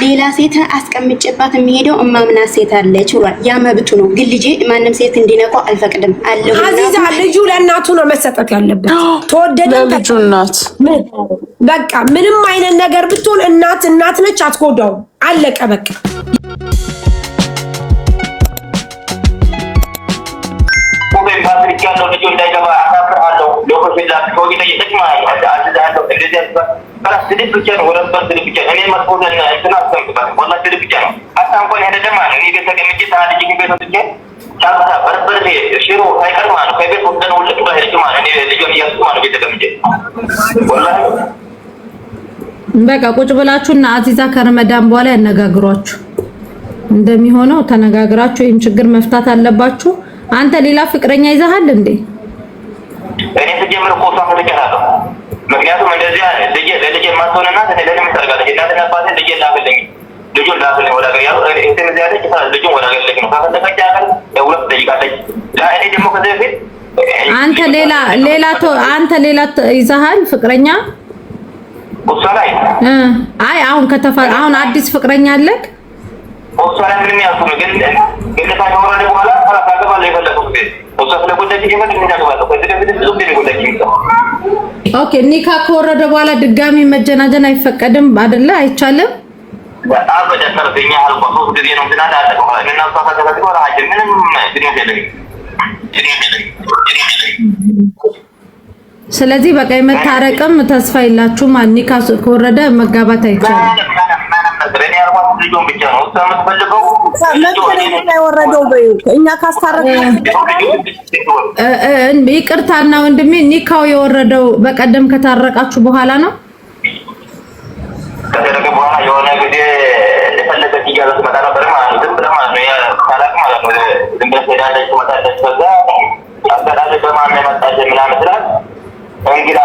ሌላ ሴት አስቀምጬባት የሚሄደው እማምና ሴት አለች ብሏል። ያ መብቱ ነው፣ ግን ልጄ ማንም ሴት እንዲነካው አልፈቅድም አለሁ። አዚዛ ልጁ ለእናቱ ነው መሰጠት ያለበት። ተወደደ ልጁ እናት በቃ ምንም አይነት ነገር ብትሆን እናት ነች፣ አትጎዳው። አለቀ በቃ። ያለው ልጅ እንዳይገባ አሳፍራለሁ። ለሆቴል ላስቆይ ጠይቀኝ ማለት አዝዛለሁ። እንደዚህ በራስ ድል ብቻ ነው ወረበት ድል ብቻ እኔ መስኮትን እንትና አስተምጥባት ወላሂ ድል ብቻ ነው። አታ እንኳን ሄደደማ ነው እኔ ቤት ተቀምጬ ታዲያ ልጅ ቤት ወጥቼ ቻርታ በርበሬ ሽሮ ሳይቀር ማለት ከቤት ወጥተን ሁሉ ባሄድ ማለት እኔ ልጅን እያስኩ ማለት ቤት ተቀምጬ ወላሂ በቃ ቁጭ ብላችሁና አዚዛ ከረመዳን በኋላ ያነጋግሯችሁ እንደሚሆነው ተነጋግራችሁ ይሄን ችግር መፍታት አለባችሁ። አንተ ሌላ ፍቅረኛ ይዘሃል እንዴ? እኔ ተጀምሮ እኮ እሷን ተጨናለሁ። ምክንያቱም እንደዚህ ለልጄ ማጥቶንና ለኔ ምታርጋለች እናትና አባቴ ልጄ ላፈልኝ ልጁን ላፈልኝ ወደ ሀገር ያለው እንደዚህ ያለች ልጁን ወደ ሀገር ልክ ነው ካፈለገች ሀገር ለሁለት ደቂቃለች። እኔ ደግሞ ከዚህ በፊት አንተ ሌላ ይዘሃል ፍቅረኛ? እሷ ላይ አሁን አዲስ ፍቅረኛ አለክ? እሷ ላይ ምንም ያልኩህ ግን ከወረደ በኋላ ካገባለሁ የፈለኩት እሷ ስለጎዳች ይሄን እንደሚያገባለሁ ከዚህ በፊት ብዙ ጊዜ ጎዳች ይምጣ። ኦኬ ኒካ ከወረደ በኋላ ድጋሚ መጀናጀን አይፈቀድም አይደለ? አይቻልም። በጣም በደረሰኛ አልቆ ጊዜ ነው እንትና ታጠቀው እና እሷ ካገባች በኋላ አጀ ምንም ድንያ የለኝም። ስለዚህ በቃ የመታረቅም ተስፋ የላችሁም። ኒካ ከወረደ መጋባት አይቻልም። እኔ አርባ ልጆን ብቻ ነው እሷ የምትፈልገው ወረደው በይው እኛ ካስታረቅን ይቅርታና ወንድሜ ኒካው የወረደው በቀደም ከታረቃችሁ በኋላ ነው። ከደረገ በኋላ የሆነ ጊዜ ለፈለገች ይያዘት መጣ ነበር ማለት ነው። ዝም ብለህ ማለት ነው ያ ታላቅ ማለት ነው። ዝም ብለህ ሄዳለች ትመጣለች ከዛ አስተዳደግ በማን ነው የመጣች ምናምን ስላት እንግዳ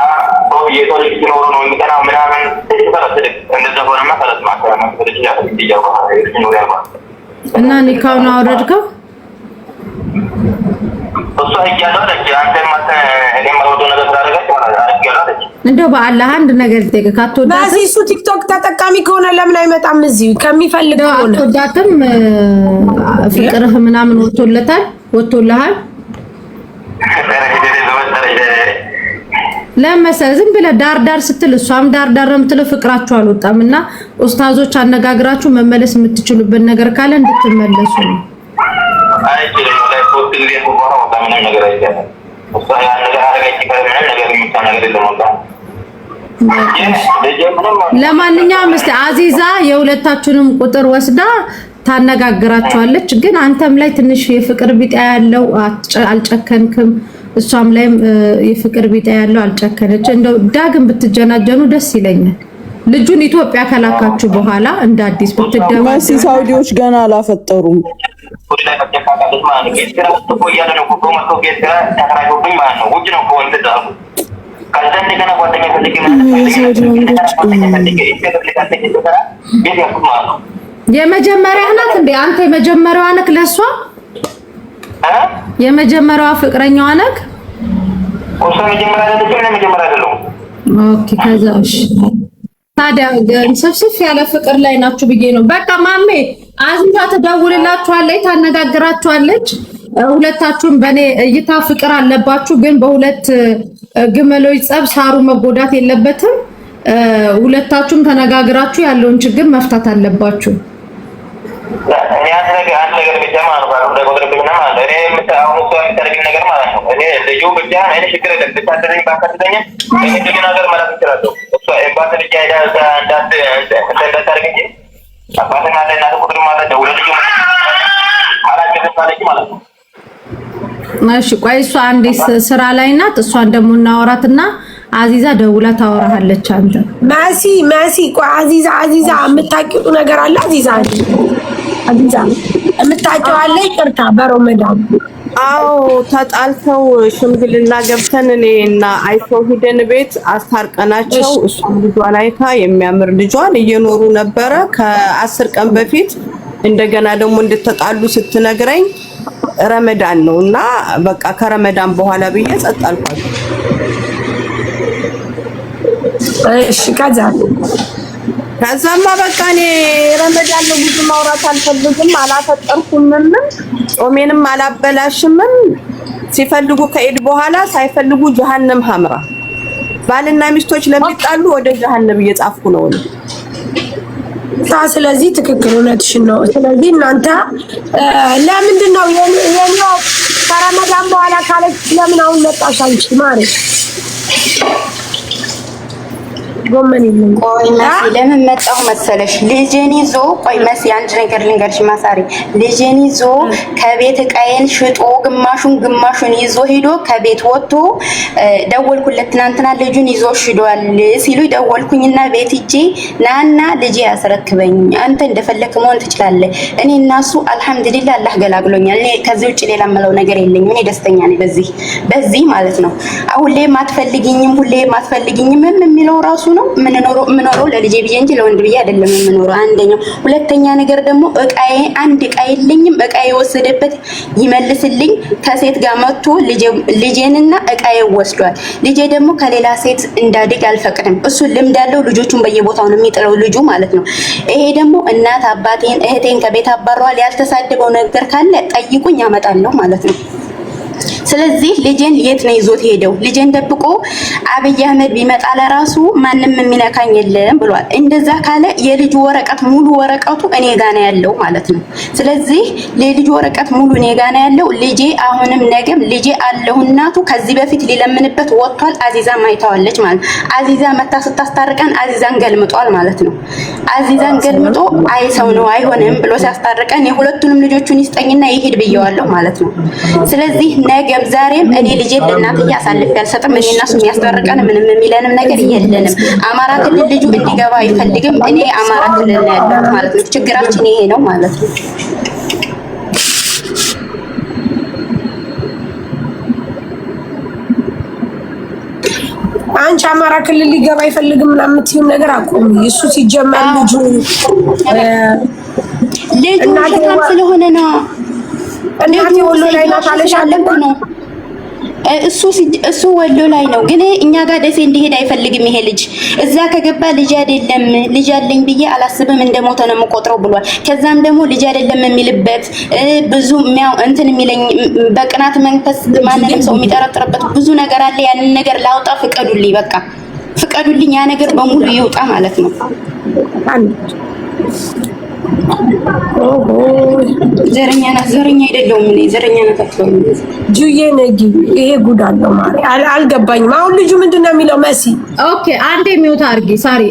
የቶልክ ሲኖር ነው የሚቀናው ምናምን ተፈረደ። እንደዛ ሆነማ ፈረስ ማከራ ማለት ነው። እና ኒካውን አወረድከው? እሷ ይያለች አንተ ማለት እኔ ማውዶ ነገር ታደርጋለች ማለት አድርጋለች። እንደው በአላህ አንድ ነገር ልጠይቅህ፣ ካትወዳት በዚህ ቲክቶክ ተጠቃሚ ከሆነ ለምን አይመጣም? እዚህ ከሚፈልግ ከሆነ አትወዳትም? ፍቅርህ ምናምን ወጥቶልሃል? ለምሳሌ ዝም ብለህ ዳር ስትል እሷም ዳር የምትለው ፍቅራችሁ አልወጣምና ኡስታዞች አነጋግራችሁ መመለስ የምትችሉበት ነገር ካለ እንድትመለሱ ነው። አይችልም ላይ ሶስት ጊዜ ተቆራ ወጣ ምንም ነገር አይቻልም። እሷ ያን ነገር አረጋች ከምን ነገር የሚባል ነገር የለም። ለማንኛውም እስቲ አዚዛ የሁለታችሁንም ቁጥር ወስዳ ታነጋግራችኋለች። ግን አንተም ላይ ትንሽ የፍቅር ቢጣ ያለው አልጨከንክም፣ እሷም ላይ የፍቅር ቢጣ ያለው አልጨከነች። እንደው ዳግም ብትጀናጀኑ ደስ ይለኛል። ልጁን ኢትዮጵያ ከላካችሁ በኋላ እንደ አዲስ ብትደውሉ መሲ ሳውዲዎች ገና አላፈጠሩም። የመጀመሪያ ናት እንዴ? አንተ የመጀመሪያዋ ነክ ለሷ? የመጀመሪያዋ ፍቅረኛዋ ነክ? እሷ መጀመሪያ አይደለም መጀመሪያ አይደለም። ኦኬ ከዛሽ ታዲያ ሰብስብ ያለ ፍቅር ላይ ናችሁ ብዬ ነው። በቃ ማሜ አዚዛ ትደውልላችኋለች፣ ታነጋግራችኋለች። ሁለታችሁም በኔ እይታ ፍቅር አለባችሁ፣ ግን በሁለት ግመሎች ጸብ ሳሩ መጎዳት የለበትም። ሁለታችሁም ተነጋግራችሁ ያለውን ችግር መፍታት አለባችሁ። እኔ አንድ ነገር ብቻ ማለት ነው እንደቆጥረው ብቻ ማለት ነው። እኔ የምታውቁ ሰው የሚታረግ ነገር ማለት ነው። እኔ ልጁ ብቻ እኔ ችግር የለም ብታደረኝ ባካተኛ እኔ ልጅ ነገር ማለት ይችላል። እሷ ኤምባሲ ልጅ አይዳ እንዳታረግ እንጂ አባትና እናት ቁጥር ማለት ነው። ልጁ አላገዘታለች ማለት ነው። እሺ ቆይ እሷ አንዴ ስራ ላይ ናት። እሷን ደግሞ እናወራትና አዚዛ ደውላ ታወራሃለች። አንተ መሲ ቆይ አዚዛ የምታውቂው ነገር አለ? አዚዛ የምታውቂው አለ? ይቅርታ በረመዳን አዎ ተጣልተው ሽምግልና ገብተን እኔና አይተው ሂደን ቤት አስታርቀናቸው እሷም ልጇን አይታ የሚያምር ልጇን እየኖሩ ነበረ። ከ10 ቀን በፊት እንደገና ደግሞ እንድትጣሉ ስትነግረኝ ረመዳን ነውና በቃ ከረመዳን በኋላ ብዬ ጸጥ አልኳት። እሺ ከዛማ በቃ እኔ ረመዳን እሄዳለሁ። ብዙ ማውራት አልፈልግም። አላፈጠርኩም፣ ጾሜንም አላበላሽም። ሲፈልጉ ከኢድ በኋላ ሳይፈልጉ ጀሃነም ሐምራ። ባልና ሚስቶች ለሚጣሉ ወደ ጀሃነም እየጻፍኩ ነው። ስለዚህ ትክክል እውነትሽን ነው። ስለዚህ እናንተ ለምንድን ነው የኛው ከረመዳን በኋላ ካለች ለምን አሁን መጣሽ አንቺ ማለት ጎመን ይሁን? ቆይ መሲ ለምን መጣሁ መሰለሽ? ልጄን ይዞ ቆይ መሲ አንድ ነገር ልንገርሽ ማሳሪ፣ ልጄን ይዞ ከቤት እቃዬን ሽጦ ግማሹን ይዞ ሄዶ ከቤት ወጥቶ ደወልኩለት። ትናንትና ልጁን ይዞ ሽዷል ሲሉ ደወልኩኝና ቤት ሂጄ ናና ልጄ ያስረክበኝ፣ አንተ እንደፈለክ መሆን ትችላለህ። እኔ እና እሱ አልሐምዱሊላህ አላህ ገላግሎኛል። እኔ ከዚህ ውጭ ሌላ የምለው ነገር የለኝም። እኔ ደስተኛ ነኝ በዚህ ማለት ነው። ሁሌ ማትፈልጊኝም የሚለው ራሱ ነው። ምኖረው ለልጄ ብዬ እንጂ ለወንድ ብዬ አይደለም የምኖረው። አንደኛው። ሁለተኛ ነገር ደግሞ አንድ እቃ የለኝም። እቃ የወሰደበት ይመልስልኝ። ከሴት ጋር መጥቶ ልጄንና እቃዬ ወስዷል። ልጄ ደግሞ ከሌላ ሴት እንዳድግ አልፈቅድም። እሱ ልምድ ያለው ልጆቹን በየቦታው ነው የሚጥለው ልጁ ማለት ነው። ይሄ ደግሞ እናት አባቴን እህቴን ከቤት አባረዋል። ያልተሳደበው ነገር ካለ ጠይቁኝ ያመጣለሁ ማለት ነው። ስለዚህ ልጄን የት ነው ይዞት ሄደው? ልጄን ደብቆ አብይ አህመድ ቢመጣ ለራሱ ማንም የሚነካኝ የለም ብሏል። እንደዛ ካለ የልጁ ወረቀት ሙሉ ወረቀቱ እኔ ጋር ነው ያለው ማለት ነው። ስለዚህ የልጁ ወረቀት ሙሉ እኔ ጋር ነው ያለው። ልጄ አሁንም ነገም ልጄ አለሁ። እናቱ ከዚህ በፊት ሊለምንበት ወጥቷል። አዚዛ ማይታዋለች ማለት አዚዛ መታ ስታስታርቀን አዚዛን ገልምጧል ማለት ነው። አዚዛን ገልምጦ አይ ሰው ነው አይሆንም ብሎ ሲያስታርቀን የሁለቱንም ልጆቹን ይስጠኝና ይሄድ ብየዋለሁ ማለት ነው። ስለዚህ ነገም ዛሬም እኔ ልጄ ለእናትዬ አሳልፌ አልሰጥም። እኔ እና እሱ የሚያስታርቀን ምንም የሚለንም ነገር የለንም። አማራ ክልል ልጁ እንዲገባ አይፈልግም። እኔ አማራ ክልል ነው ያለሁት ማለት ነው። ችግራችን ይሄ ነው ማለት ነው። አንቺ አማራ ክልል ሊገባ አይፈልግም ምናምን የምትይው ነገር አቆም። እሱ ሲጀመር ልጁ እናንተ ስለሆነ ነው እናቴ ወሎ ላይ ናት አለሽ አለኩ ነው። እሱ ወሎ ላይ ነው፣ ግን እኛ ጋር ደሴ እንዲሄድ አይፈልግም። ይሄ ልጅ እዛ ከገባ ልጅ አይደለም ልጅ አለኝ ብዬ አላስብም እንደሞተ ነው የምቆጥረው ብሏል። ከዛም ደግሞ ልጅ አይደለም የሚልበት ብዙ እንትን የሚለኝ በቅናት መንፈስ ማንንም ሰው የሚጠረጥርበት ብዙ ነገር አለ። ያንን ነገር ላውጣ ፍቀዱልኝ፣ በቃ ፍቀዱልኝ፣ ያ ነገር በሙሉ ይውጣ ማለት ነው። ዘረኛ አይደለሁም እኔ ዘረኛ ነታቸው ጁዬ ነጊ ይሄ ጉድ አለው ማለት አልገባኝም። አሁን ልጁ ምንድነው የሚለው መሲ? ኦኬ አንዴ ሚውት አርጊ፣ ሳሪ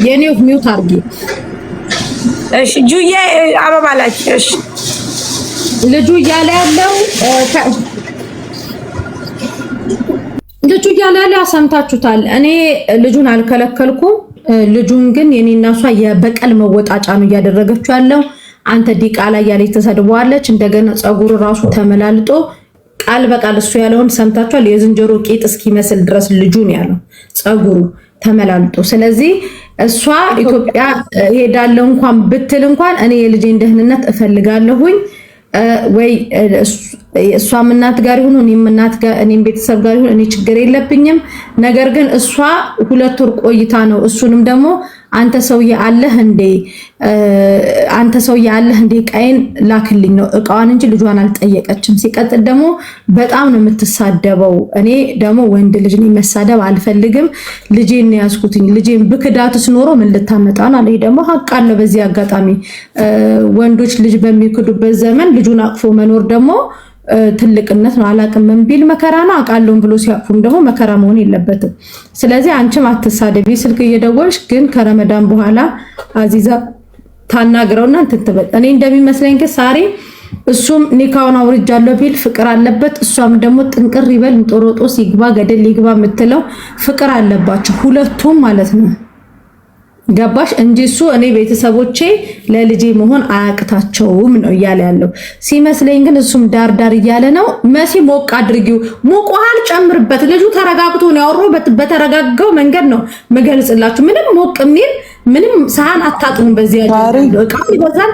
የኔው ሚውት አርጊ። እሺ ጁዬ አበባ ላይ እሺ ልጁ እያለ ያለው ሰምታችሁታል። እኔ ልጁን አልከለከልኩም። ልጁን ግን የኔና እሷ የበቀል መወጣጫ ነው እያደረገችው ያለው። አንተ ዲቃላ እያለች ተሰድበዋለች። እንደገና ጸጉሩ ራሱ ተመላልጦ ቃል በቃል እሱ ያለውን ሰምታችኋል። የዝንጀሮ ቂጥ እስኪመስል ድረስ ልጁን ያለው ጸጉሩ ተመላልጦ። ስለዚህ እሷ ኢትዮጵያ ሄዳለሁ እንኳን ብትል እንኳን እኔ የልጄን ደህንነት እፈልጋለሁኝ ወይ እሷም እናት ጋር ይሁን እኔም ቤተሰብ ጋር ይሁን እኔ ችግር የለብኝም። ነገር ግን እሷ 2 ወር ቆይታ ነው። እሱንም ደግሞ አንተ ሰውዬ አለህ እንዴ ቀይን ላክልኝ ነው እቃዋን እንጂ ልጇን አልጠየቀችም። ሲቀጥል ደግሞ በጣም ነው የምትሳደበው። እኔ ደግሞ ወንድ ልጅ ነው መሳደብ አልፈልግም። ልጄን ነው ያስኩትኝ። ልጄን በክዳትስ ኖሮ ምን ልታመጣ ነው? አለ ደግሞ ሀቅ አለ። በዚህ አጋጣሚ ወንዶች ልጅ በሚክዱበት ዘመን ልጁን አቅፎ መኖር ደግሞ ትልቅነት ነው። አላቅም ምን ቢል መከራ ነው። አውቃለሁም ብሎ ሲያቅፉም ደግሞ መከራ መሆን የለበትም። ስለዚህ አንቺም አትሳደቢ። ስልክ እየደወልሽ ግን ከረመዳን በኋላ አዚዛ ታናግረውና እንትን ትበል። እኔ እንደሚመስለኝ ግን ሳሪ እሱም ኒካውን አውርጃለሁ ቢል ፍቅር አለበት። እሷም ደግሞ ጥንቅር ይበል እንጦሮጦስ ይግባ ገደል ይግባ የምትለው ፍቅር አለባቸው ሁለቱም ማለት ነው። ገባሽ እንጂ እሱ እኔ ቤተሰቦቼ ለልጄ መሆን አያቅታቸውም ነው እያለ ያለው ሲመስለኝ። ግን እሱም ዳር እያለ ነው። መሲ ሞቅ አድርጊው፣ ሞቅ ውሃን ጨምርበት። ልጁ ተረጋግቶ ነው ያወራው። በተረጋጋው መንገድ ነው መገልጽላችሁ። ምንም ሞቅ የሚል ምንም ሳህን አታጥሩም። በዚህ ያለው እቃ ይበዛል።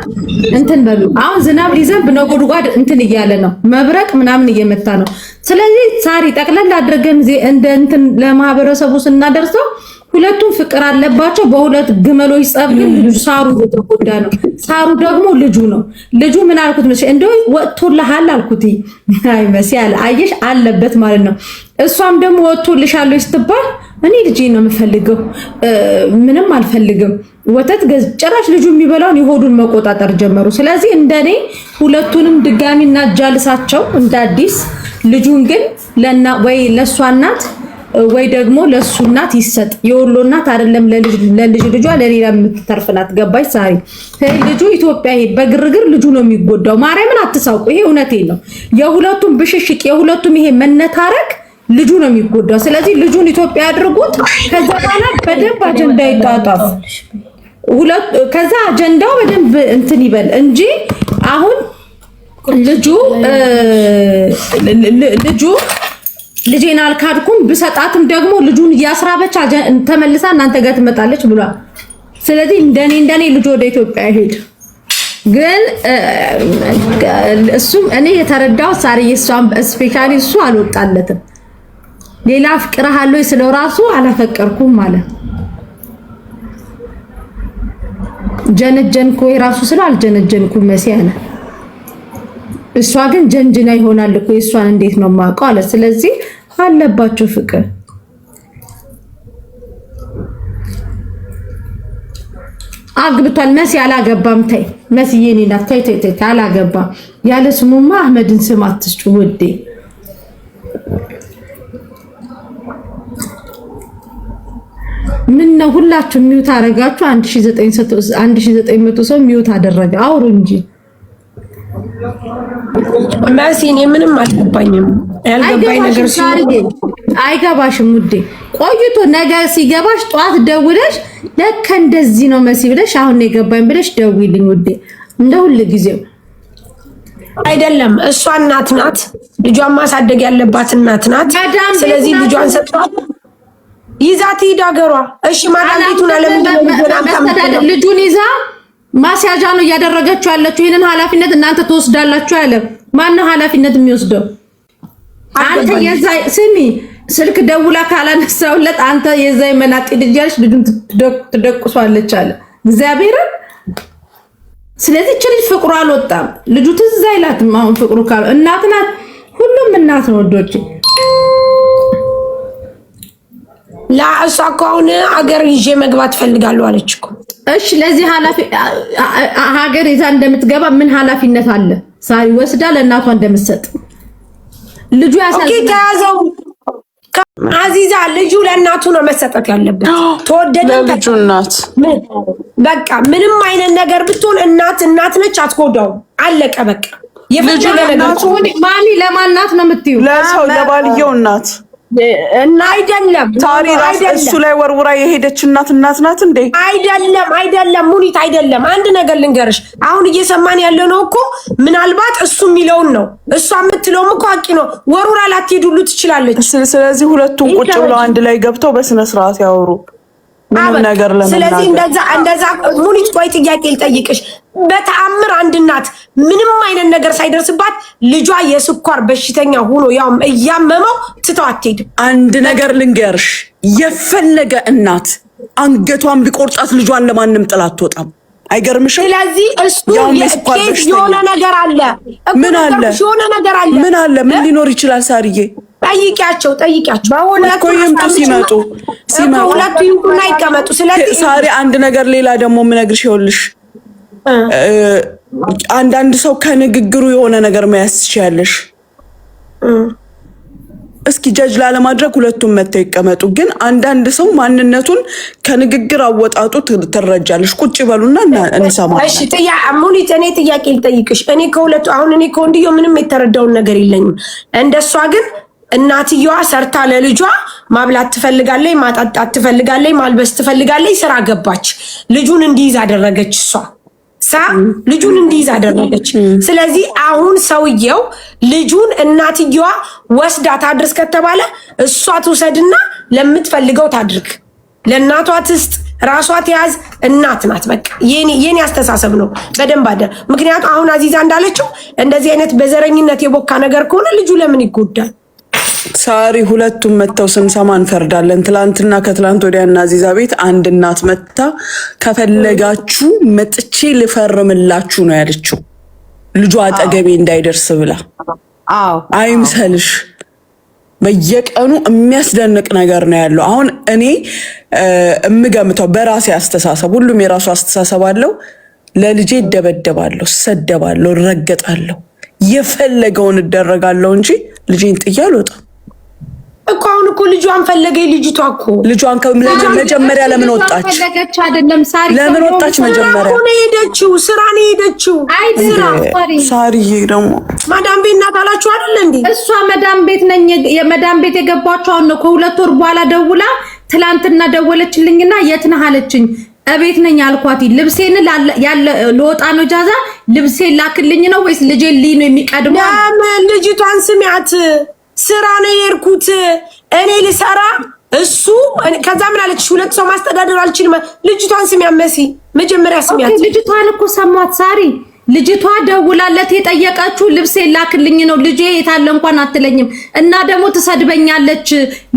እንትን በሉ። አሁን ዝናብ ሊዘንብ ነው። ጉድጓድ እንትን እያለ ነው። መብረቅ ምናምን እየመታ ነው። ስለዚህ ሳሪ ጠቅለል አድርገን እንደ እንትን ለማህበረሰቡ ስናደርሰው ሁለቱም ፍቅር አለባቸው። በሁለት ግመሎች ጸብ ግን ልጁ ሳሩ እየተጎዳ ነው። ሳሩ ደግሞ ልጁ ነው። ልጁ ምን አልኩት መሰለኝ እንደው ወጥቶልሃል አልኩት። አይ መሲያል አየሽ አለበት ማለት ነው። እሷም ደግሞ ወጥቶልሻል ስትባል እኔ ልጄ ነው የምፈልገው ምንም አልፈልግም ወተት ጭራሽ ልጁ የሚበላውን የሆዱን መቆጣጠር ጀመሩ። ስለዚህ እንደኔ ሁለቱንም ድጋሚ እናጃልሳቸው እንደ አዲስ ልጁን ግን ወይ ለሷ እናት ወይ ደግሞ ለሱ እናት ይሰጥ። የወሎ እናት አይደለም ለልጅ ልጇ ለሌላ የምትተርፍናት ገባች ሳሪ። ልጁ ኢትዮጵያ ሄድ በግርግር ልጁ ነው የሚጎዳው። ማርያምን አትሳውቁ። ይሄ እውነቴን ነው። የሁለቱም ብሽሽቅ የሁለቱም ይሄ መነታረክ ልጁ ነው የሚጎዳው። ስለዚህ ልጁን ኢትዮጵያ ያድርጉት። ከዛ በኋላ በደንብ አጀንዳ ይጣጣፍ። ከዛ አጀንዳው በደንብ እንትን ይበል እንጂ አሁን ልጁ ልጄን አልካድኩም ብሰጣትም ደግሞ ልጁን እያስራበች ተመልሳ እናንተ ጋር ትመጣለች ብሏል። ስለዚህ እንደኔ ልጁ ወደ ኢትዮጵያ ሄድ። ግን እሱም እኔ የተረዳው ሳሪ እሷም ስፔሻሊ እሱ አልወጣለትም። ሌላ ፍቅርሃለሁ ስለው ራሱ አላፈቀርኩም ማለት ጀነጀንኩ ወይ ራሱ ስለ አልጀነጀንኩም መሲያና እሷ ግን ጀንጅና ይሆናል እኮ እሷን እንዴት ነው ማውቀው አለ። ስለዚህ አለባቸው ፍቅር አግብቷል። መሲ አላገባም። ተይ መስዬ እኔና ተይ አላገባም ያለ ስሙማ አህመድን ስም አትስጩ ውዴ። ምን ነው ሁላችሁ ሚውት አደረጋችሁ? 1900 ሰው ሚውት አደረገ። አውሩ እንጂ መሲ እኔ ምንም አልገባኝም። ያልገባኝ ነገር አይገባሽም ውዴ። ቆይቶ ነገ ሲገባሽ ጧት ደውለሽ ለካ እንደዚህ ነው መሲ ብለሽ አሁን ነው የገባኝ ብለሽ ደውይልኝ ውዴ። እንደ ሁሉ ጊዜው አይደለም። እሷ እናት ናት፣ ልጇን ማሳደግ ያለባት እናት ናት። ስለዚህ ልጇን ሰጥቷት ይዛት ሂድ አገሯ። እሺ ማዳምጡን አለምን ልጁን ይዛ ማስያዣ ነው እያደረገችው ያለችው። ይሄንን ኃላፊነት እናንተ ትወስዳላችሁ ያለ ማነው ኃላፊነት የሚወስደው? አንተ የዛይ ስሚ ስልክ ደውላ ካላነሳውለት አንተ የዛይ መናጢ ልጅ ያልሽ ልጁን ትደቁሷለች አለ እግዚአብሔር። ስለዚህ እቺ ልጅ ፍቅሩ አልወጣም። ልጁ ትዝ አይላትም። አሁን ፍቅሩ ካል እናት ናት። ሁሉም እናት ነው ወዶች እሷ እኮ አሁን ሀገር ይዤ መግባት ፈልጋለሁ አለች እኮ። እሺ ለዚህ ሀገር ይዛ እንደምትገባ ምን ኃላፊነት አለ? ሳሪ ወስዳ ለእናቷ እንደምትሰጥ ልጁ ተያዘው። አዚዛ ልጁ ለእናቱ ነው መሰጠት ያለበት። ተወደደ ልጁ እናት በቃ ምንም አይነት ነገር ብትሆን እናት ነች፣ አትጎዳው። አለቀ በቃ። ልጁ ለእናቱ ማሚ ለማናት ነው የምትዩ? ለሰው ለባልየው እናት እና አይደለም ታሪ ራስ እሱ ላይ ወርውራ የሄደች እናት ናት እንዴ? አይደለም ሙኒት አይደለም። አንድ ነገር ልንገርሽ፣ አሁን እየሰማን ያለው ነው እኮ ምናልባት እሱ የሚለውን ነው። እሷ የምትለውም እኮ አቂ ነው። ወርውራ ላትሄድ ሁሉ ትችላለች። ስለዚህ ሁለቱም ቁጭ ብለው አንድ ላይ ገብተው በስነ ስርዓት ያወሩ። ምንም ነገር ለምን? ስለዚህ እንደዛ ሙኒት ቆይ ጥያቄ ልጠይቅሽ። በተአምር አንድ እናት ምንም አይነት ነገር ሳይደርስባት ልጇ የስኳር በሽተኛ ሆኖ ያው እያመመው ትተው አትሄድም። አንድ ነገር ልንገርሽ፣ የፈለገ እናት አንገቷን ቢቆርጣት ልጇን ለማንም ጥላ አትወጣም። አይገርምሽም? ስለዚህ እሱ የሆነ ነገር አለ። ምን አለ? ምን አለ? ምን ሊኖር ይችላል? ሳርዬ ጠይቂያቸው። በሁለቱ ይምጡ፣ ሲመጡ ሁለቱ ይምጡና ይቀመጡ። ስለዚህ ሳሪ አንድ ነገር ሌላ ደግሞ የምነግርሽ ይኸውልሽ፣ አንዳንድ ሰው ከንግግሩ የሆነ ነገር መያዝ ትችያለሽ። እስኪ ጀጅ ላለማድረግ ሁለቱም መተው ይቀመጡ። ግን አንዳንድ ሰው ማንነቱን ከንግግር አወጣጡ ትረጃለሽ። ቁጭ በሉና እንሰማለን። እሺ ሙኒት እኔ ጥያቄ ልጠይቅሽ። እኔ ከሁለቱ አሁን እኔ ከወንድየው ምንም የተረዳውን ነገር የለኝም። እንደሷ ግን እናትየዋ ሰርታ ለልጇ ማብላት ትፈልጋለች፣ ማጣጣት ትፈልጋለች፣ ማልበስ ትፈልጋለች። ስራ ገባች፣ ልጁን እንዲይዝ አደረገች። ልጁን እንዲይዝ አደረገች። ስለዚህ አሁን ሰውየው ልጁን እናትየዋ ወስዳ ታድርስ ከተባለ እሷ ትውሰድና ለምትፈልገው ታድርግ። ለእናቷ ትስጥ፣ ራሷ ትያዝ። እናት ናት። በቃ የኔ አስተሳሰብ ነው። በደንብ ምክንያቱም አሁን አዚዛ እንዳለችው እንደዚህ አይነት በዘረኝነት የቦካ ነገር ከሆነ ልጁ ለምን ይጎዳል? ሳሪ ሁለቱም መተው ስንሰማ እንፈርዳለን። ትላንትና ከትላንት ወዲያ እና አዚዛ ቤት አንድ እናት መታ ከፈለጋችሁ መጥቼ ልፈርምላችሁ ነው ያለችው፣ ልጇ አጠገቤ እንዳይደርስ ብላ። አይምሰልሽ፣ በየቀኑ የሚያስደንቅ ነገር ነው ያለው። አሁን እኔ እምገምተው በራሴ አስተሳሰብ፣ ሁሉም የራሱ አስተሳሰብ አለው። ለልጄ እደበደባለሁ፣ ሰደባለሁ፣ እረገጣለሁ፣ የፈለገውን እደረጋለሁ እንጂ ልጄን ጥዬ አልወጣም እኮ። አሁን እኮ ልጇን ፈለገኝ። ልጅቷ እኮ ልጇን መጀመሪያ ለምን ወጣች? ለምን ወጣች? መጀመሪያ ነው የሄደችው፣ ስራ ነው የሄደችው። ሳሪዬ ደግሞ ማዳም ቤት ናት አላችሁ አይደል እንዴ? እሷ መዳም ቤት ነኝ የመዳም ቤት የገባችው አሁን ነው። ከሁለት ወር በኋላ ደውላ ትላንትና ደወለችልኝና የት ነህ አለችኝ። እቤት ነኝ አልኳት። ልብሴን ያለ ለወጣ ነው ጃዛ ልብሴን ላክልኝ ነው ወይስ ልጄን ሊ ነው የሚቀድመው? ልጅቷን ስሚያት፣ ስራ ነው የሄድኩት እኔ ልሰራ እሱ ከዛ ምን አለች? ሁለት ሰው ማስተዳደር አልችልም። ልጅቷን ስሚያት መሲ፣ መጀመሪያ ስሚያት። ልጅቷን እኮ ሰማት ሳሪ። ልጅቷ ደውላለት የጠየቀችው ልብሴን ላክልኝ ነው። ልጄ የታለ እንኳን አትለኝም። እና ደግሞ ትሰድበኛለች።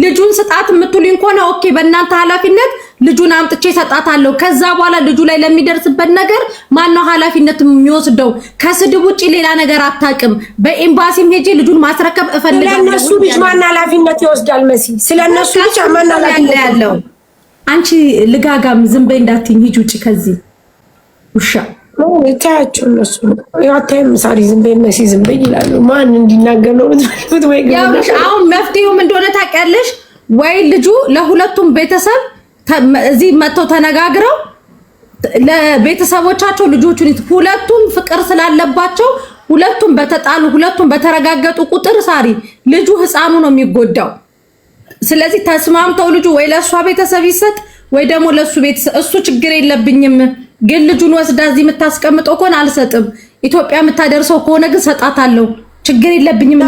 ልጁን ስጣት የምትሉኝ ከሆነ ኦኬ፣ በእናንተ ኃላፊነት ልጁን አምጥቼ ሰጣታለሁ። ከዛ በኋላ ልጁ ላይ ለሚደርስበት ነገር ማነው ኃላፊነት የሚወስደው? ከስድብ ውጪ ሌላ ነገር አታውቅም። በኤምባሲም ሄጄ ልጁን ማስረከብ እፈልጋለሁ። ስለነሱ ልጅ ማን ኃላፊነት ይወስዳል? መሲ፣ ስለነሱ ልጅ ማን ኃላፊነት ያለው? አንቺ ልጋጋም ዝም በይ እንዳትኝ፣ ሂጂ ውጪ ከዚህ ውሻ ታያቸው። እነሱ ያታይም ሳሪ ዝም በይ መሲ ዝም በይ ይላሉ። ማን እንዲናገር ነው የምትፈልጉት? ወይ አሁን መፍትሄው ምን እንደሆነ ታውቂያለሽ ወይ? ልጁ ለሁለቱም ቤተሰብ እዚህ መጥተው ተነጋግረው ለቤተሰቦቻቸው ልጆቹን ሁለቱም ፍቅር ስላለባቸው ሁለቱም በተጣሉ ሁለቱም በተረጋገጡ ቁጥር ሳሪ ልጁ ህፃኑ ነው የሚጎዳው። ስለዚህ ተስማምተው ልጁ ወይ ለሷ ቤተሰብ ይሰጥ ወይ ደግሞ ለሱ ቤተሰብ። እሱ ችግር የለብኝም ግን ልጁን ወስዳ እዚህ የምታስቀምጠው ከሆነ አልሰጥም፣ ኢትዮጵያ የምታደርሰው ከሆነ ግን ሰጣታለሁ፣ ችግር የለብኝም።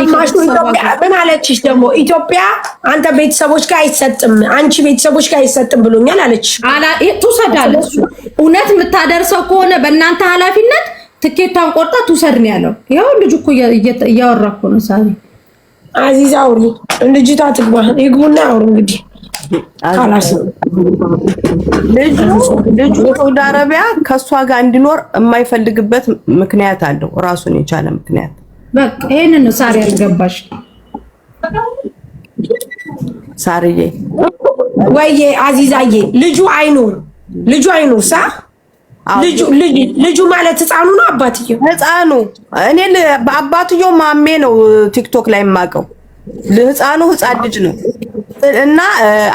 ምን አለችሽ ደግሞ? ኢትዮጵያ አንተ ቤተሰቦች ጋር አይሰጥም፣ አንቺ ቤተሰቦች ጋር አይሰጥም ብሎኛል አለች። ትውሰዳለች። እውነት የምታደርሰው ከሆነ በእናንተ ኃላፊነት ትኬቷን ቆርጣ ትውሰድ ነው ያለው። ይኸው ልጁ እኮ እያወራ እኮ ነው። ሳሪ አዚዛ አውሪ፣ ልጅቷ ትግባ፣ ይግቡና አውሩ እንግዲህ ካላስ ልጁ ሳውዲ አረቢያ ከሷ ጋር እንዲኖር የማይፈልግበት ምክንያት አለው፣ ራሱን የቻለ ምክንያት። በቃ ይሄንን ነው ሳሪ ያልገባሽ። ሳሪዬ ወይዬ አዚዛዬ ልጁ አይኑር ሳ ልጁ ማለት ህፃኑ ነው አባትየው? ህፃኑ እኔ በአባትየው ማሜ ነው ቲክቶክ ላይ የማውቀው። ህፃኑ ህፃን ልጅ ነው እና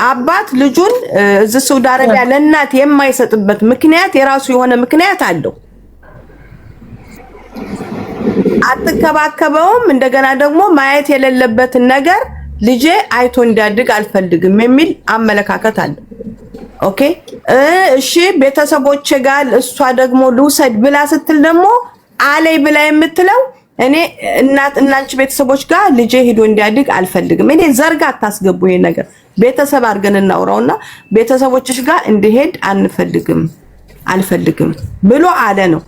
አባት ልጁን እዚህ ሳውዲ አረቢያ ለእናት የማይሰጥበት ምክንያት የራሱ የሆነ ምክንያት አለው። አትከባከበውም። እንደገና ደግሞ ማየት የሌለበትን ነገር ልጄ አይቶ እንዲያድግ አልፈልግም የሚል አመለካከት አለ። ኦኬ እሺ፣ ቤተሰቦቼ ጋር እሷ ደግሞ ልውሰድ ብላ ስትል ደግሞ አለይ ብላ የምትለው እኔ እናንቺ ቤተሰቦች ጋር ልጄ ሄዶ እንዲያድግ አልፈልግም። እኔ ዘርጋ አታስገቡ፣ ይሄ ነገር ቤተሰብ አድርገን እናውራውና ቤተሰቦችሽ ጋር እንዲሄድ አልፈልግም ብሎ አለ ነው።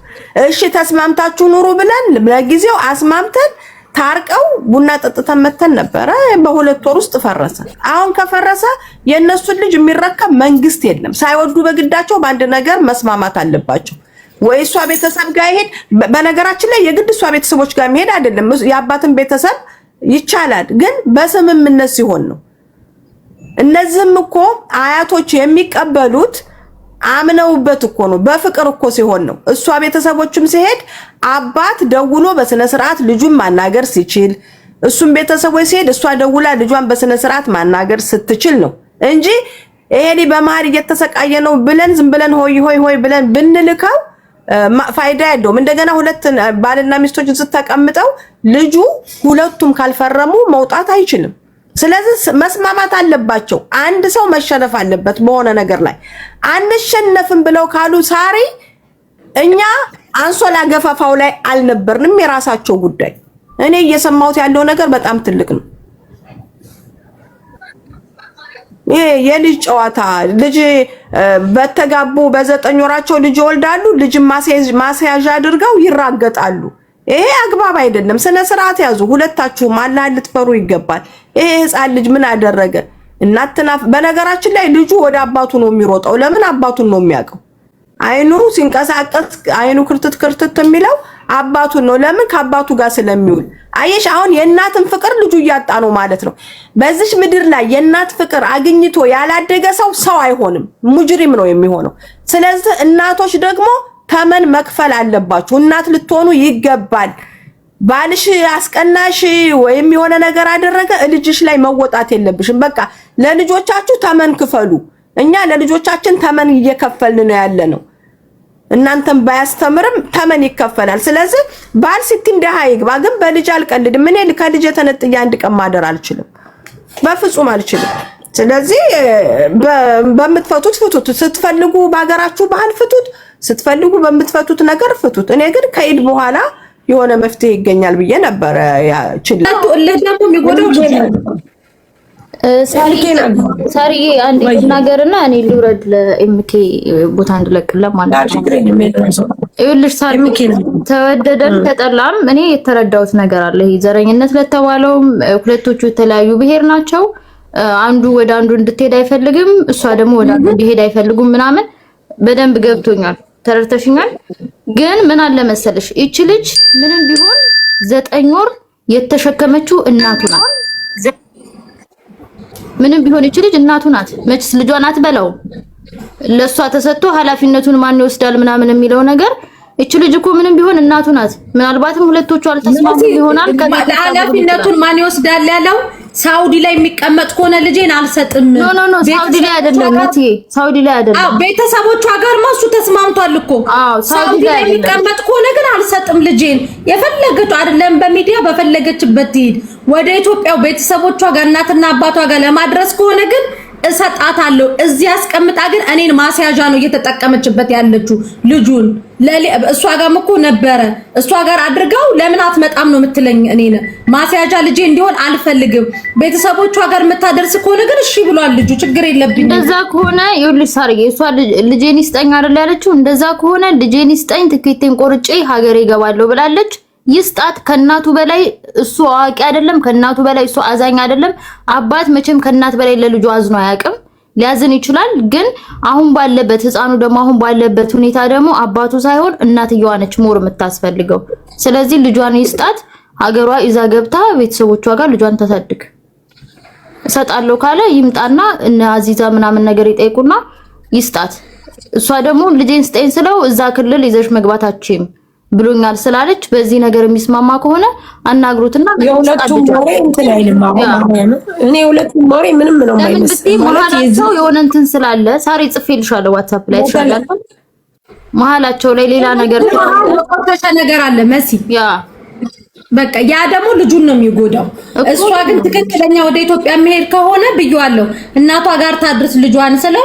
እሺ ተስማምታችሁ ኑሩ ብለን ለጊዜው አስማምተን ታርቀው ቡና ጠጥተን መተን ነበረ። በሁለት ወር ውስጥ ፈረሰ። አሁን ከፈረሰ የነሱን ልጅ የሚረከብ መንግስት የለም። ሳይወዱ በግዳቸው በአንድ ነገር መስማማት አለባቸው። ወይ እሷ ቤተሰብ ጋር ይሄድ። በነገራችን ላይ የግድ እሷ ቤተሰቦች ጋር መሄድ አይደለም። የአባትን ቤተሰብ ይቻላል፣ ግን በስምምነት ሲሆን ነው። እነዚህም እኮ አያቶች የሚቀበሉት አምነውበት እኮ ነው፣ በፍቅር እኮ ሲሆን ነው። እሷ ቤተሰቦችም ሲሄድ አባት ደውሎ በስነ ስርዓት ልጁን ማናገር ሲችል፣ እሱም ቤተሰቦች ሲሄድ እሷ ደውላ ልጇን በስነ ስርዓት ማናገር ስትችል ነው እንጂ ይሄ በመሀል እየተሰቃየ ነው ብለን ዝም ብለን ሆይ ብለን ብንልከው ፋይዳ የለውም። እንደገና ሁለት ባልና ሚስቶች ተቀምጠው ልጁ ሁለቱም ካልፈረሙ መውጣት አይችልም። ስለዚህ መስማማት አለባቸው። አንድ ሰው መሸነፍ አለበት በሆነ ነገር ላይ። አንሸነፍም ብለው ካሉ ሳሪ እኛ አንሶላ ገፈፋው ላይ አልነበርንም፣ የራሳቸው ጉዳይ። እኔ እየሰማሁት ያለው ነገር በጣም ትልቅ ነው። የልጅ ጨዋታ ልጅ በተጋቡ በ9 ወራቸው ልጅ ይወልዳሉ። ልጅ ማስያዣ አድርገው ይራገጣሉ። ይሄ አግባብ አይደለም። ስነ ስርዓት ያዙ ሁለታችሁም። አላህ ልትፈሩ ይገባል። ይሄ ህፃን ልጅ ምን አደረገ? እናትና በነገራችን ላይ ልጁ ወደ አባቱ ነው የሚሮጠው። ለምን? አባቱን ነው የሚያውቀው። አይኑ ሲንቀሳቀስ አይኑ ክርትት ክርትት የሚለው አባቱን ነው። ለምን? ከአባቱ ጋር ስለሚውል። አየሽ፣ አሁን የእናትን ፍቅር ልጁ እያጣ ነው ማለት ነው። በዚች ምድር ላይ የእናት ፍቅር አግኝቶ ያላደገ ሰው አይሆንም፣ ሙጅሪም ነው የሚሆነው። ስለዚህ እናቶች ደግሞ ተመን መክፈል አለባችሁ። እናት ልትሆኑ ይገባል። ባልሽ አስቀናሽ ወይም የሆነ ነገር አደረገ ልጅሽ ላይ መወጣት የለብሽም። በቃ ለልጆቻችሁ ተመን ክፈሉ። እኛ ለልጆቻችን ተመን እየከፈልን ነው ያለ ነው። እናንተም ባያስተምርም ተመን ይከፈላል። ስለዚህ ባል ሲክንደ ሃይግባ። ግን በልጅ አልቀልድም። እኔ ከልጅ ተነጥያ አንድ ቀን ማደር አልችልም፣ በፍጹም አልችልም። ስለዚህ በምትፈቱት ፍቱት። ስትፈልጉ በሀገራችሁ ባህል ፍቱት፣ ስትፈልጉ በምትፈቱት ነገር ፍቱት። እኔ ግን ከኢድ በኋላ የሆነ መፍትሄ ይገኛል ብዬ ነበረ። ሳሪዬ አንድ ነገርና እኔ ልውረድ ለኤምኬ ቦታ እንድለቅለ ማለት ነው። ይኸውልሽ ሳሪ ተወደደም ተጠላም እኔ የተረዳሁት ነገር አለ። ይሄ ዘረኝነት ለተባለውም ሁለቶቹ የተለያዩ ብሔር ናቸው። አንዱ ወደ አንዱ እንድትሄድ አይፈልግም፣ እሷ ደግሞ ወደ አንዱ እንዲሄድ አይፈልጉም ምናምን በደንብ ገብቶኛል። ተረድተሽኛል። ግን ምን አለ መሰለሽ እቺ ልጅ ምንም ቢሆን 9 ወር የተሸከመችው እናቱ ናት። ምንም ቢሆን እቺ ልጅ እናቱ ናት። መችስ ልጇን አትበላው። ለሷ ተሰጥቶ ኃላፊነቱን ማን ይወስዳል ምናምን የሚለው ነገር እቺ ልጅ እኮ ምንም ቢሆን እናቱ ናት። ምናልባትም ሁለቶቹ አልተስማሙ ይሆናል። ኃላፊነቱን ማን ይወስዳል ያለው ሳውዲ ላይ የሚቀመጥ ከሆነ ልጄን አልሰጥም። ኖ ሳውዲ ላይ አይደለም እቲ ሳውዲ ላይ አይደለም። አዎ ቤተሰቦቿ ጋር ማሱ ተስማምቷል እኮ። ሳውዲ ላይ የሚቀመጥ ከሆነ ግን አልሰጥም ልጄን። የፈለገችው አይደለም በሚዲያ በፈለገችበት ትሄድ። ወደ ኢትዮጵያው ቤተሰቦቿ ጋር እናትና አባቷ ጋር ለማድረስ ከሆነ ግን እሰጣታለሁ። እዚህ አስቀምጣ ግን እኔን ማስያዣ ነው እየተጠቀመችበት ያለችው ልጁን። እሷ ጋርም እኮ ነበረ እሷ ጋር አድርገው ለምን አትመጣም ነው የምትለኝ። እኔን ማስያዣ ልጄ እንዲሆን አልፈልግም። ቤተሰቦቿ ጋር የምታደርስ ከሆነ ግን እሺ ብሏል ልጁ። ችግር የለብኝም። እንደዛ ከሆነ ይኸውልሽ ሳርዬ እሷ ልጄን ይስጠኝ አይደል ያለችው። እንደዛ ከሆነ ልጄን ይስጠኝ ትኬቴን ቆርጬ ሀገሬ እገባለሁ ብላለች። ይስጣት። ከናቱ በላይ እሱ አዋቂ አይደለም፣ ከናቱ በላይ እሱ አዛኝ አይደለም። አባት መቼም ከናት በላይ ለልጁ አዝኖ አያውቅም። ሊያዝን ይችላል፣ ግን አሁን ባለበት ህፃኑ ደግሞ አሁን ባለበት ሁኔታ ደግሞ አባቱ ሳይሆን እናትየዋ ነች ሞር የምታስፈልገው። ስለዚህ ልጇን ይስጣት። ሀገሯ ይዛ ገብታ ቤተሰቦቿ ጋር ልጇን ታሳድግ። እሰጣለሁ ካለ ይምጣና እነ አዚዛ ምናምን ነገር ይጠይቁና ይስጣት። እሷ ደግሞ ልጄን ስጠኝ ስለው እዛ ክልል ይዘሽ መግባታችም ብሎኛል ስላለች በዚህ ነገር የሚስማማ ከሆነ አናግሩትና የሁለቱም ወሬ እንትን አይልም። እኔ የሁለቱም ወሬ ምንም ነው የማይመስል ማለት የዚህ የሆነ እንትን ስላለ ሳሪ ጽፌልሻለሁ ዋትስአፕ ላይ ይሻላል። መሀላቸው ላይ ሌላ ነገር አለ መሲ ያ በቃ ያ ደግሞ ልጁን ነው የሚጎዳው። እሷ ግን ትክክለኛ ወደ ኢትዮጵያ መሄድ ከሆነ ብየዋለሁ እናቷ ጋር ታድርስ ልጇን ስለው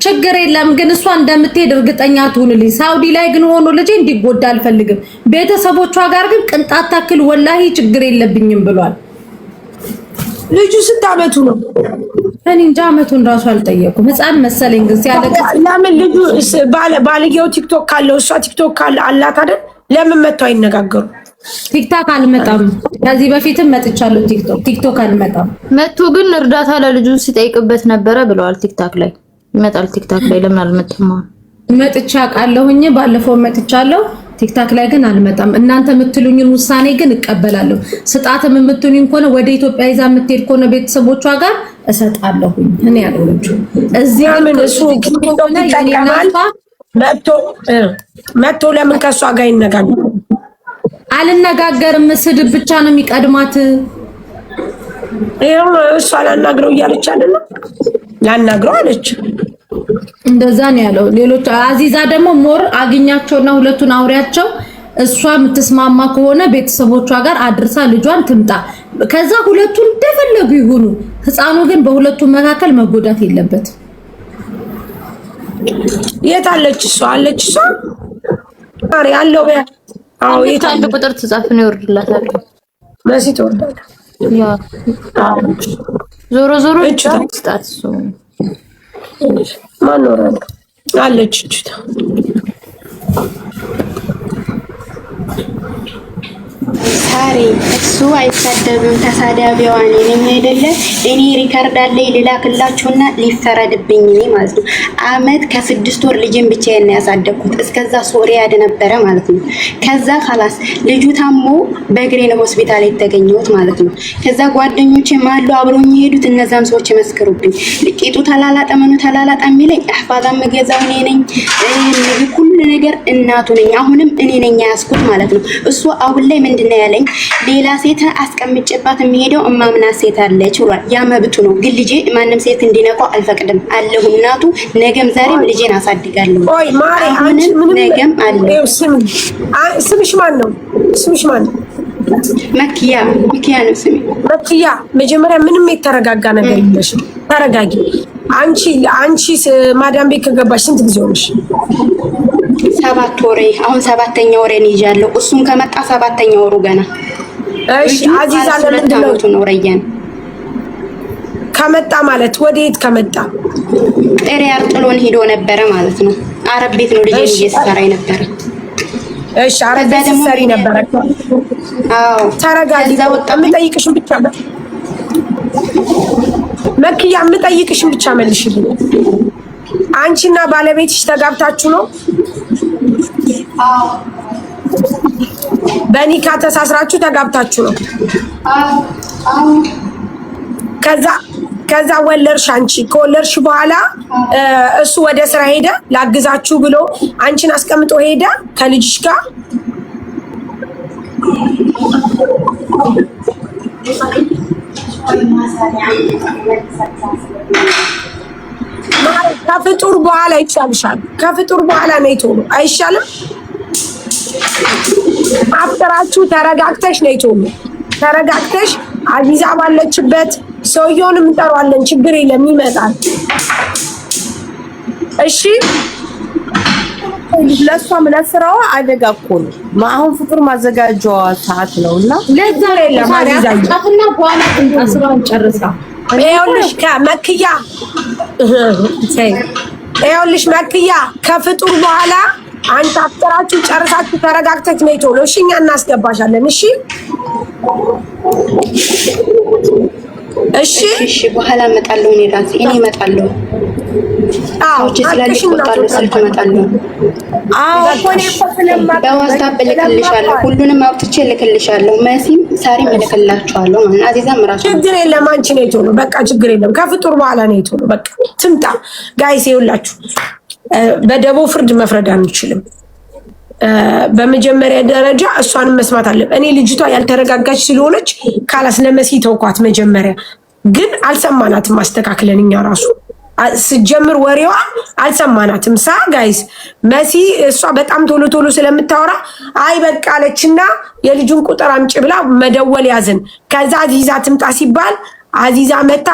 ችግር የለም ግን እሷ እንደምትሄድ እርግጠኛ ትሁንልኝ። ሳውዲ ላይ ግን ሆኖ ልጄ እንዲጎዳ አልፈልግም። ቤተሰቦቿ ጋር ግን ቅንጣት ታክል ወላሂ ችግር የለብኝም ብሏል። ልጁ ስንት ዓመቱ ነው? እኔ እንጃ ዓመቱን ራሱ አልጠየኩም። ህፃን መሰለኝ ግን ሲያለቅስ ለምን ልጁ ባልየው ቲክቶክ ካለው እሷ ቲክቶክ ካለ አላት አይደል? ለምን መጥተው አይነጋገሩ? ቲክቶክ አልመጣም። ከዚህ በፊትም መጥቻለሁ። ቲክቶክ አልመጣም። መጥቶ ግን እርዳታ ለልጁ ሲጠይቅበት ነበረ ብለዋል ቲክቶክ ላይ። ይመጣል ቲክቶክ ላይ ለምን አልመጣም? መጥቻ ቃለሁኝ ባለፈው መጥቻለሁ። ቲክቶክ ላይ ግን አልመጣም። እናንተ የምትሉኝን ውሳኔ ግን እቀበላለሁ። ስጣትም የምትሉኝ ከሆነ ወደ ኢትዮጵያ ይዛ የምትሄድ ከሆነ ቤተሰቦቿ ጋር እሰጣለሁኝ። እኔ ያለሁኝ እዚህ ምን እሱ ቲክቶክ ይጠቀማል። መጥቶ ለምን ከሷ ጋር ይነጋገር? አልነጋገርም። ስድብ ብቻ ነው የሚቀድማት። ይሄው እሷ ላናግረው እያለች አይደል? ላናግረው አለች። እንደዛ ነው ያለው። ሌሎች አዚዛ ደግሞ ሞር አግኛቸውና ሁለቱን አውሪያቸው። እሷ የምትስማማ ከሆነ ቤተሰቦቿ ጋር አድርሳ ልጇን ትምጣ። ከዛ ሁለቱን እንደፈለጉ ይሁኑ። ህፃኑ ግን በሁለቱ መካከል መጎዳት የለበት። የት አለች እሷ? አለች እሷ አሬ ያለው በያ አዎ የታንድ ቁጥር ትጻፍ ነው ይወርድላታል። መሲ ትወርዳለች። ያ ዞሮ ዞሮ ስጣት እሱ ማን ወራለ አለች እቺ አይሳደብም። ተሳዳቢዋ እኔ ነኝ አይደለ? እኔ ሪከርድ አለኝ ልላክላችሁና ሊፈረድብኝ እኔ ማለት ነው። አመት ከ6 ወር ልጅን ብቻዬን ነው ያሳደግኩት። እስከዛ ሶሪያድ ነበረ ማለት ነው። ከዛ خلاص ልጁ ታሞ በእግሬ ነው ሆስፒታል የተገኘሁት ማለት ነው። ከዛ ጓደኞቼ ማሉ አብረውኝ የሄዱት እነዛም ሰዎች መስክሩብኝ። ልቂጡ ተላላጠ ምኑ ተላላጠ የሚለኝ አህፋዛም መገዛው እኔ ነኝ። ሁሉ ነገር እናቱ ነኝ። አሁንም እኔ ነኝ ያስኩት ማለት ነው። እሱ አሁን ላይ ምንድነው ያለኝ ሌላ ሴት አስቀምጬባት የሚሄደው እማምና ሴት አለች ብሏል። ያ መብቱ ነው። ግን ልጄ ማንም ሴት እንዲነካው አልፈቅድም አለሁ። እናቱ ነገም ዛሬም ልጄን አሳድጋለሁ። ኦይ ማሪ አንቺ ነገም አለ። ስምሽ ማን ነው? ስምሽ ማን ነው? መኪያ ነው ስሜ። መኪያ መጀመሪያ ምንም የተረጋጋ ነገር የለሽም። ተረጋጊ። አንቺ ማዳም ቤት ከገባሽ ስንት ጊዜ ሆነሽ? 7 ወሬ። አሁን 7ኛ ወሬን ይዣለሁ። እሱም ከመጣ 7ኛ ወሩ ገና። እሺ አዚዛ ለምንድን ነው ረያን ከመጣ ማለት ወዴት ከመጣ? ጤሪያር ጥሎን ሄዶ ነበረ ማለት ነው። አረብ ቤት ነው ልጅ እየሰራ ነበረ። እሺ አረብ ቤት ሰሪ ነበረ። አዎ ተረጋጊ። የምጠይቅሽን ብቻ መኪያ የምጠይቅሽን ብቻ መልሽልኝ። አንቺና ባለቤትሽ ተጋብታችሁ ነው? አዎ በኒካ ተሳስራችሁ ተጋብታችሁ ነው? አዎ ከዛ ወለድሽ። አንቺ ከወለድሽ በኋላ እሱ ወደ ስራ ሄደ ላግዛችሁ ብሎ አንቺን አስቀምጦ ሄደ ከልጅሽ ጋር? ከፍጡር በኋላ ይቻልሻል። ከፍጡር በኋላ ነው ቶሎ አይሻልም? አፍጥራችሁ ተረጋግተሽ ነው ቶሎ ተረጋግተሽ አዚዛ ባለችበት ሰውየውንም እንጠራዋለን። ችግር የለም ይመጣል። እሺ ለሷም ለስራዋ አደጋ እኮ ነው። አሁን ፍጡር ማዘጋጃዋ ሰዓት ነውና ለዛ የለም አዚዛ ጫፍና በኋላ ስራውን ጨርሳ ይኸውልሽ ከመክያ ይኸውልሽ መክያ ከፍጡር በኋላ አንተ አፍጥራችሁ ጨርሳችሁ ተረጋግተሽ ነው ቶሎ። እሺ እኛ እናስገባሻለን። እሺ እሺ በኋላ እመጣለሁ። እኔ ራሴ እመጣለሁ። ሰዎች ስላልቆጣሉ ስልክ እመጣለሁ። በዋትስአፕ እልክልሻለሁ። ሁሉንም አውጥቼ እልክልሻለሁ። መሲም ሳሪም እልክላችኋለሁ። ማለት አዚዛም ራሱ ችግር የለም። አንቺ ነው ቶሎ በቃ ችግር የለም። ከፍጡር በኋላ ነው ቶሎ በቃ ትምጣ። ጋይስ ይኸውላችሁ በደቦ ፍርድ መፍረድ አንችልም። በመጀመሪያ ደረጃ እሷንም መስማት አለብን። እኔ ልጅቷ ያልተረጋጋች ስለሆነች ካላስለመሲ ተውኳት። መጀመሪያ ግን አልሰማናትም። ማስተካከለን እኛ ራሱ ስጀምር ወሬዋ አልሰማናትም። ጋይስ መሲ እሷ በጣም ቶሎ ቶሎ ስለምታወራ አይ በቃ አለችና የልጁን ቁጥር አምጪ ብላ መደወል ያዝን። ከዛ አዚዛ ትምጣ ሲባል አዚዛ መታ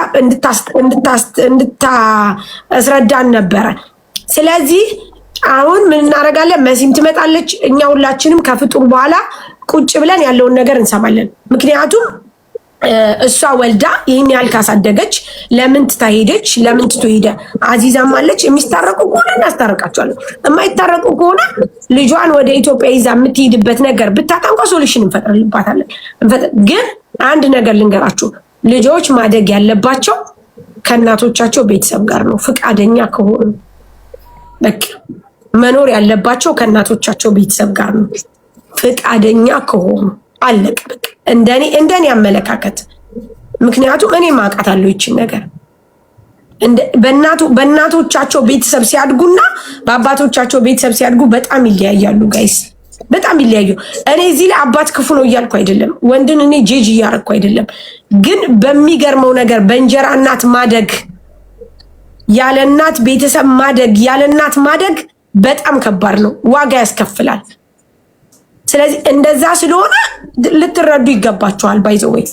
እንድታስረዳን ነበረ። ስለዚህ አሁን ምን እናደርጋለን? መሲም ትመጣለች። እኛ ሁላችንም ከፍጡር በኋላ ቁጭ ብለን ያለውን ነገር እንሰማለን። ምክንያቱም እሷ ወልዳ ይህን ያህል ካሳደገች ለምን ትታሄደች? ለምን ትቶ ሄደ? አዚዛም አለች። የሚስታረቁ ከሆነ እናስታረቃቸዋለን። የማይታረቁ ከሆነ ልጇን ወደ ኢትዮጵያ ይዛ የምትሄድበት ነገር ብታጣንቋ ሶሉሽን እንፈጥርልባታለን። ግን አንድ ነገር ልንገራችሁ፣ ልጆች ማደግ ያለባቸው ከእናቶቻቸው ቤተሰብ ጋር ነው። ፍቃደኛ ከሆኑ በቃ መኖር ያለባቸው ከእናቶቻቸው ቤተሰብ ጋር ነው። ፍቃደኛ ከሆኑ አለቀ በቃ። እንደኔ አመለካከት። ምክንያቱም እኔ ማውቃታለሁ ይችን ነገር። በእናቶቻቸው ቤተሰብ ሲያድጉና በአባቶቻቸው ቤተሰብ ሲያድጉ በጣም ይለያያሉ ጋይስ፣ በጣም ይለያዩ። እኔ እዚህ ላይ አባት ክፉ ነው እያልኩ አይደለም፣ ወንድን እኔ ጄጅ እያደረኩ አይደለም። ግን በሚገርመው ነገር በእንጀራ እናት ማደግ ያለ እናት ቤተሰብ ማደግ ያለ እናት ማደግ በጣም ከባድ ነው፣ ዋጋ ያስከፍላል። ስለዚህ እንደዛ ስለሆነ ልትረዱ ይገባችኋል። ባይ ዘ ወይ